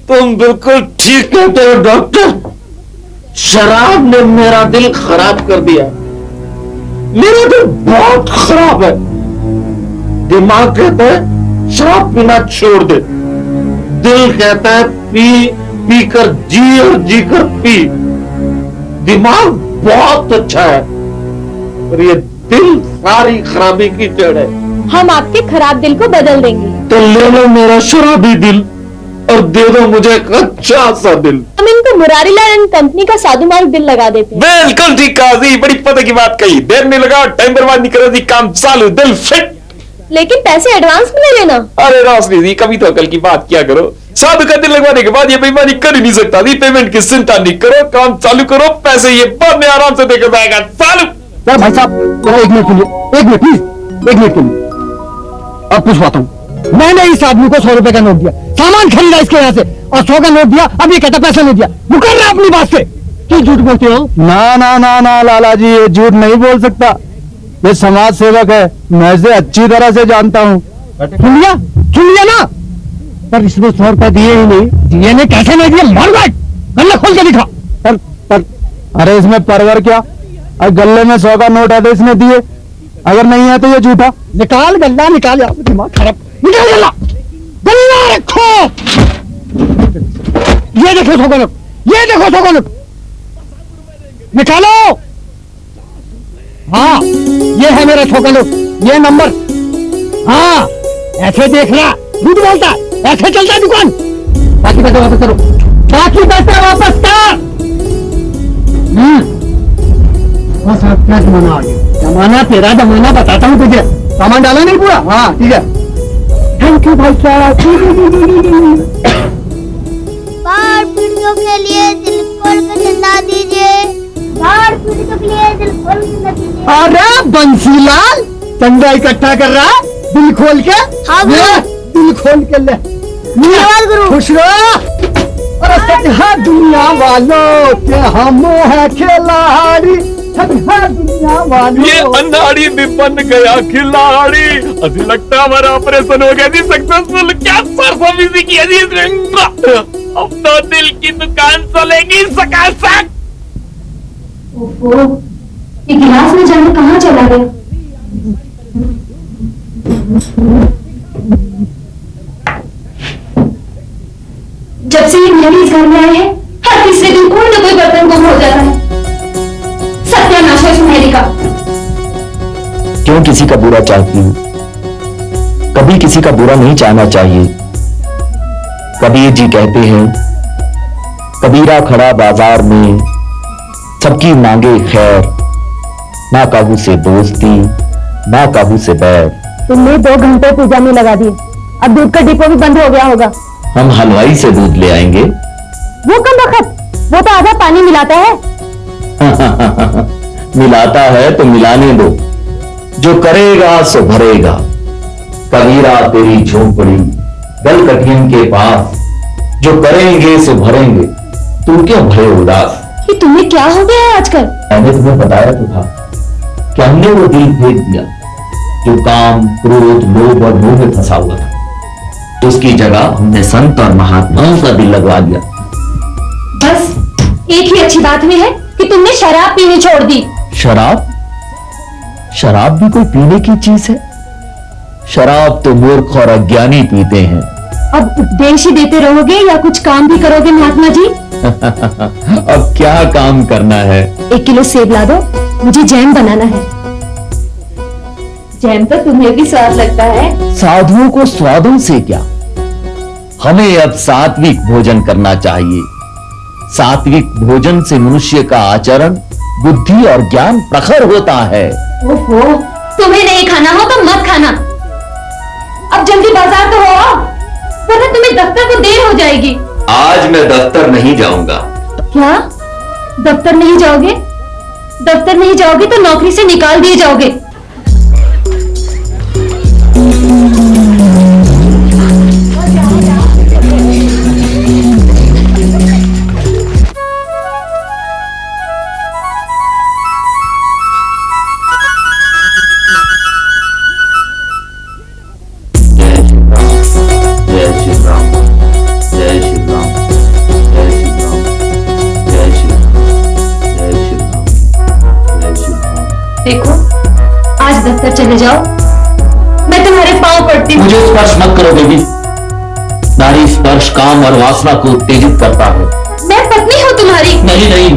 तुम बिल्कुल ठीक कहते हो डॉक्टर। शराब ने मेरा दिल खराब कर दिया। मेरा दिल बहुत खराब है। दिमाग कहता है शराब पीना छोड़ दे, दिल कहता है पी कर जी और जी कर पी। दिमाग बहुत अच्छा है, और ये दिल सारी खराबी की जड़ है। हम आपके खराब दिल को बदल देंगे। तो ले लो मेरा शराबी दिल और दे दो मुझे एक अच्छा सा दिल। हम इनको मुरारीलाल एंड कंपनी का साधु मार्ग दिल लगा देते हैं। बिल्कुल ठीक कहा जी, बड़ी पता की बात कही। देर नहीं लगा, टाइम बर्बाद नहीं करो जी, काम चालू, दिल फिट। लेकिन पैसे एडवांस में ले लेना। अरे रोशनी जी, कभी तो अकल की बात क्या करो। साधु का दिल लगवाने के बाद ये बेईमानी कर ही नहीं सकता जी। पेमेंट की चिंता नहीं करो, काम चालू करो, पैसे ये बाद में आराम से देकर जाएगा। चालू। सर भाई साहब, जरा 1 मिनट के लिए, 1 मिनट प्लीज, 1 मिनट के लिए। अब पूछवाता हूँ, मैंने इस आदमी को 100 रुपए का नोट दिया, सामान खरीदा इसके यहाँ से, और 100 का नोट दिया, अब ये कहता पैसा नहीं दिया। मुकर रहा अपनी बात से। क्यों झूठ बोलते हो? ना ना ना ना लाला जी, ये झूठ नहीं बोल सकता। ये समाज सेवक है, मैं इसे अच्छी तरह से जानता हूँ। सुन लिया ना? पर इसने 100 रुपए दिए ही नहीं। दिए ने कैसे नहीं दिए? मार बैठ, गल्ला खोल के दिखा। पर अरे इसमें परवर क्या? अरे गले में 100 का नोट है तो इसने दिए, अगर नहीं है तो ये झूठा। निकाल गल्ला, निकाल। यार दिमाग खराब, निकाल गल्ला। गल्ला रखो। ये देखो 100 का नोट, ये देखो 100 का नोट, निकालो। हाँ, ये है मेरा 100 का नोट, ये नंबर। हाँ, ऐसे देख रहा, झूठ बोलता, ऐसे चलता है दुकान। बाकी पैसे वापस करो, बाकी पैसे वापस कर। बस अब क्या जमाना आ गया? जमाना तेरा जमाना, बताता हूँ तुझे। सामान डाला नहीं पूरा? हाँ ठीक है। थैंक यू भाई साहब। बाढ़ पीड़ितों के लिए दिल खोल कर चंदा दीजिए। बाढ़ पीड़ितों के लिए दिल खोल कर चंदा दीजिए। अरे बंसीलाल, चंदा इकट्ठा कर रहा है दिल खोल के? हाँ ले, दिल खोल के ले। धन्यवाद गुरु। खुश रहो। और सच्चा दुनिया वालों के हम है खिलाड़ी, दुनिया वालों। ये अनाड़ी भी बन गया खिलाड़ी। अभी लगता है हमारा ऑपरेशन हो गया जी सक्सेसफुल। क्या सरसब्जी की है जी। अब तो दिल की दुकान चलेगी सकासक। ओहो, ये गिलास में जाने कहाँ चला गया? जब से ये मेरे इस घर में आए हैं, हर तीसरे दिन कोई ना कोई बर्तन गुम हो जाता है। सत्यानाश है सुनहरी का। क्यों किसी का बुरा चाहती हूँ? कभी किसी का बुरा नहीं चाहना चाहिए। कबीर जी कहते हैं, कबीरा खड़ा बाजार में, सबकी मांगे खैर, ना काबू से दोस्ती, ना काबू से बैर। तुमने 2 घंटे पूजा में लगा दिए, अब दूध का डिपो भी बंद हो गया होगा। हम हलवाई से दूध ले आएंगे। वो कम वक्त, वो तो आधा पानी मिलाता है। मिलाता है तो मिलाने दो, जो करेगा सो भरेगा। कबीरा तेरी झोपड़ी गल कठिन के पास, जो करेंगे सो भरेंगे, तू क्यों भय उदास? कि तुम्हें क्या हो गया है आजकल? मैंने तुम्हें बताया तो था कि हमने वो दिल फेंक दिया जो काम, क्रोध, लोभ और मोह में फंसा हुआ था। उसकी जगह हमने संत और महात्माओं का दिल लगवा दिया। बस एक ही अच्छी बात में है कि तुमने शराब पीनी छोड़ दी। शराब? शराब भी कोई पीने की चीज है? शराब तो मूर्ख और अज्ञानी पीते हैं। अब उपदेश ही देते रहोगे या कुछ काम भी करोगे महात्मा जी? अब क्या काम करना है? 1 किलो सेब ला दो, मुझे जैम बनाना है। जैम तो तुम्हें भी स्वाद लगता है। साधुओं को स्वादों से क्या, हमें अब सात्विक भोजन करना चाहिए। सात्विक भोजन से मनुष्य का आचरण, बुद्धि और ज्ञान प्रखर होता है। ओहो, तुम्हें नहीं खाना हो तो मत खाना। अब जल्दी बाजार तो हो, वरना तुम्हें दफ्तर को देर हो जाएगी। आज मैं दफ्तर नहीं जाऊंगा। क्या? दफ्तर नहीं जाओगे? दफ्तर नहीं जाओगे तो नौकरी से निकाल दिए जाओगे। देखो, आज दफ्तर चले जाओ, मैं तुम्हारे पांव पड़ती हूँ। मुझे स्पर्श मत करो बेबी। नारी स्पर्श काम और वासना को उत्तेजित करता है। मैं पत्नी हूँ तुम्हारी। नहीं नहीं,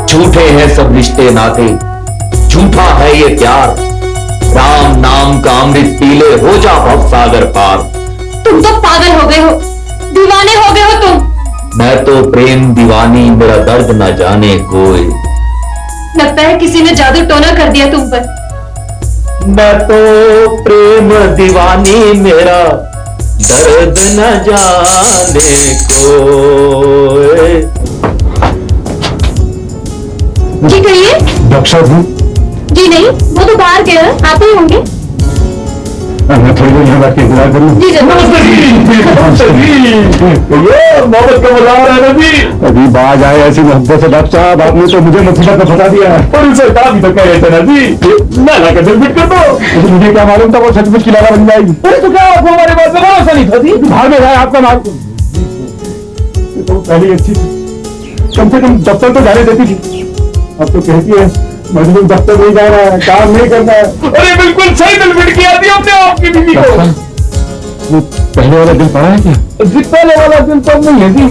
झूठे हैं सब रिश्ते नाते, झूठा है ये प्यार। राम नाम नाम का अमृत पी ले, हो जा भव सागर पार। तुम तो पागल हो गए हो, दीवाने हो गए हो तुम। मैं तो प्रेम दीवानी, मेरा दर्द न जाने कोई। लगता है किसी ने जादू टोना कर दिया तुम पर। मैं तो प्रेम दीवानी, मेरा दर्द न जाने कोई। जी कहिए। डॉक्टर साहब जी नहीं, वो तो बाहर गए हैं, आते ही होंगे। मैं थोड़ी देर यहाँ बैठ के इंतजार करूँ। जी जरूर। मोहब्बत का मजा आ रहा है ना जी। अभी बाज आए ऐसी मोहब्बत से डॉक्टर साहब, आपने तो मुझे मुसीबत में फंसा दिया है। और उसे कहा भी तो कह रहे थे ना जी, लाला का दिल फिट कर दो। मुझे क्या मालूम था वो सचमुच की लाला बन जाएगी। अरे तो क्या आपको हमारे बात में भरोसा नहीं था जी? भाग में जाए आपका माल तो पहले अच्छी थी, कम से कम दफ्तर तो जाने देती थी। अब तो कहती है मजदूर दफ्तर नहीं जा रहा है, काम नहीं करना है। अरे बिल्कुल सही दिल फिट किया दिया हमने आपकी बीवी को। वो पहले वाला दिल पड़ा है क्या? जी पहले वाला दिल तो नहीं है जी।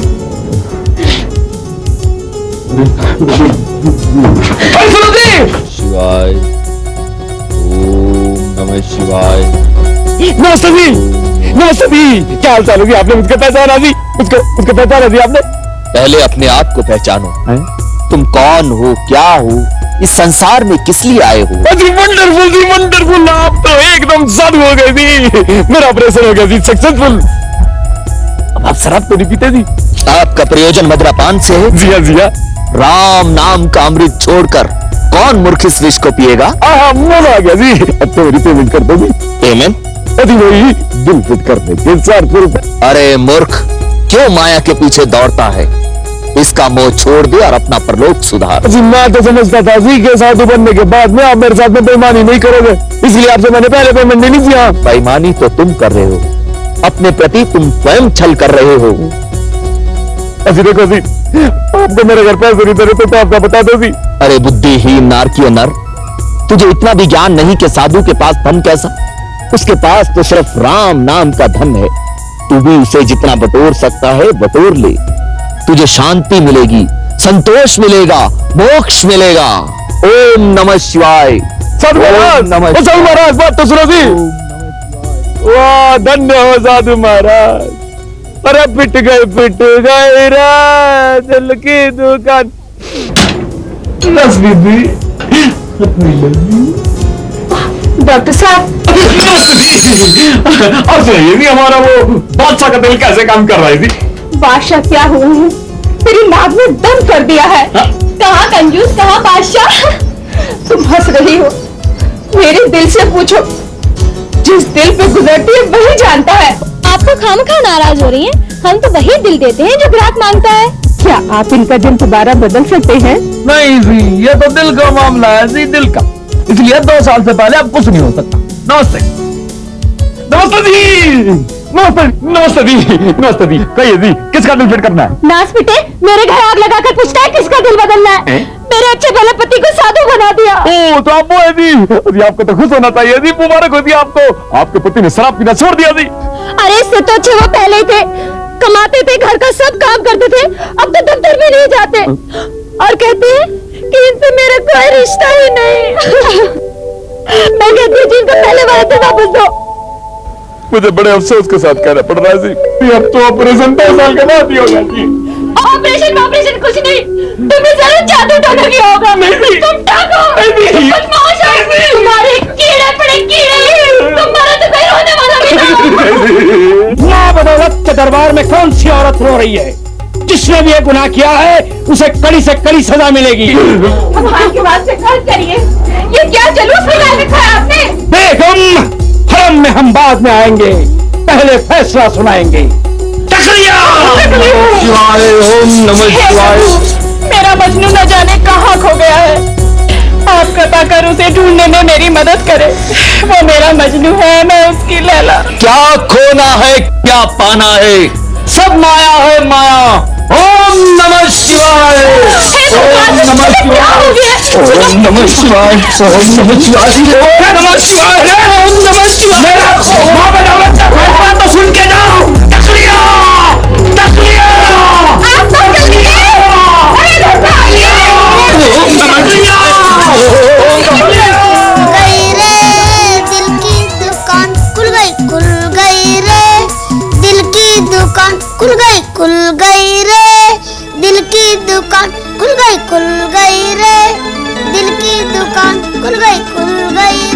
अरे सुनो जी। शिवाय, ओम नमः शिवाय। नमस्ते जी, नमस्ते जी, क्या हाल चाल होगी? आपने मुझको पहचाना जी? उसको पहचाना जी आपने? पहले अपने आप को पहचानो। तुम कौन हो, क्या हो, इस संसार में किस लिए आए हो? वंडरफुल जी, वंडरफुल। आप तो एकदम साधु हो गए जी। मेरा ऑपरेशन हो गया जी, सक्सेसफुल। अब आप शराब तो नहीं पीते जी? आपका प्रयोजन मदिरापान से है? जिया जिया। राम नाम का अमृत छोड़कर कौन मूर्ख इस विष को पिएगा? मजा आ गया जी। अब तो मेरी पेमेंट कर दो जी। पेमेंट? अभी वही दिल फिट करने के 400 रुपए। अरे मूर्ख, क्यों माया के पीछे दौड़ता है? इसका मोह छोड़ दे और अपना परलोक सुधार। जी मैं तो समझता था जी के साधु बनने के बाद में आप मेरे साथ में बेईमानी नहीं करोगे, इसलिए आपसे मैंने पहले पेमेंट नहीं किया। बेईमानी तो तुम कर रहे हो, अपने प्रति तुम स्वयं छल कर रहे हो। अजी देखो जी, आपको मेरे घर पैसे नहीं दे रहे तो आपका बता दो जी। अरे बुद्धिहीन नारकीय नर, तुझे इतना भी ज्ञान नहीं कि साधु के पास धन कैसा? उसके पास तो सिर्फ राम नाम का धन है। तू भी उसे जितना बटोर सकता है बटोर ले। तुझे शांति मिलेगी, संतोष मिलेगा, मोक्ष मिलेगा। ओम नमः शिवाय। साधु महाराज, साधु महाराज बात तो सुनो जी। वाह धन्य हो साधु महाराज। अरे पिट गए रे दिल की दुकान। डॉक्टर साहब। और सुनिए जी, हमारा वो बादशाह का दिल कैसे काम कर रहा है जी? बादशाह क्या हुआ है? तेरी नाक में दम कर दिया है। कहाँ कंजूस, कहाँ बादशाह? तुम हंस रही हो, मेरे दिल से पूछो, जिस दिल पे गुजरती है वही जानता है। आपको खामखा नाराज हो रही हैं? हम तो वही दिल देते हैं जो ग्राहक मांगता है। क्या आप इनका दिल दोबारा बदल सकते हैं? नहीं जी, ये तो दिल का मामला है जी, दिल का। इसलिए 2 साल से पहले अब कुछ नहीं हो सकता। नमस्ते। नमस्ते जी। नमस्ते जी, नमस्ते जी। कहिए जी, किसका दिल फिट करना है? नाच पिटे, मेरे घर आग लगाकर पूछता है किसका दिल बदलना है? मेरे अच्छे भले पति को साधु बना दिया। ओ तो आप वो है जी आपको तो खुश होना चाहिए जी, मुबारक हो जी आपको। आपके पति ने शराब पीना छोड़ दिया जी। अरे इससे तो अच्छे वो पहले ही थे, कमाते थे, घर का सब काम करते थे। अब तो दफ्तर में नहीं जाते और कहते हैं कि इनसे मेरा कोई रिश्ता ही नहीं। मैं कहती हूँ जिनको पहले वाला दिल वापस दो। मुझे बड़े अफसोस के साथ कहना पड़ रहा है जी, अब तो ऑपरेशन 2 साल के बाद ही होगा जी। ऑपरेशन कुछ नहीं, तुम्हें जरूर जादू टोना किया होगा। तुम टाको, तुम्हारे कीड़े पड़े कीड़े, तुम्हारा तो कोई रोने वाला भी ना। ना बदौलत के दरबार में कौन सी औरत रो रही है? जिसने भी ये गुनाह किया है उसे कड़ी से कड़ी सजा मिलेगी। भगवान की बात से खर्च करिए, ये क्या जुलूस निकाल रखा है आपने? बेगम, हरम में हम बाद में आएंगे, पहले फैसला सुनाएंगे। शिवाय, ओम नमः शिवाय। मेरा मजनू न जाने कहाँ खो गया है। आप कृपा कर उसे ढूंढने में मेरी मदद करें। वो मेरा मजनू है, मैं उसकी लैला। क्या खोना है, क्या पाना है? सब माया है, माया। ओम नमः शिवाय। ओम नमः शिवाय। ओम नमः शिवाय। ओम नमः शिवाय। ओम नमः शिवाय। ओम नमः शिवाय। मेरा मां बदौलत का फैसला तो सुन के जाओ। तकलिया, तकलिया। आप तो तकलिया। अरे तकलिया। ओम नमः शिवाय। गई रे दिल की दिल की दुकान खुल गई रे, दिल की दुकान खुल गई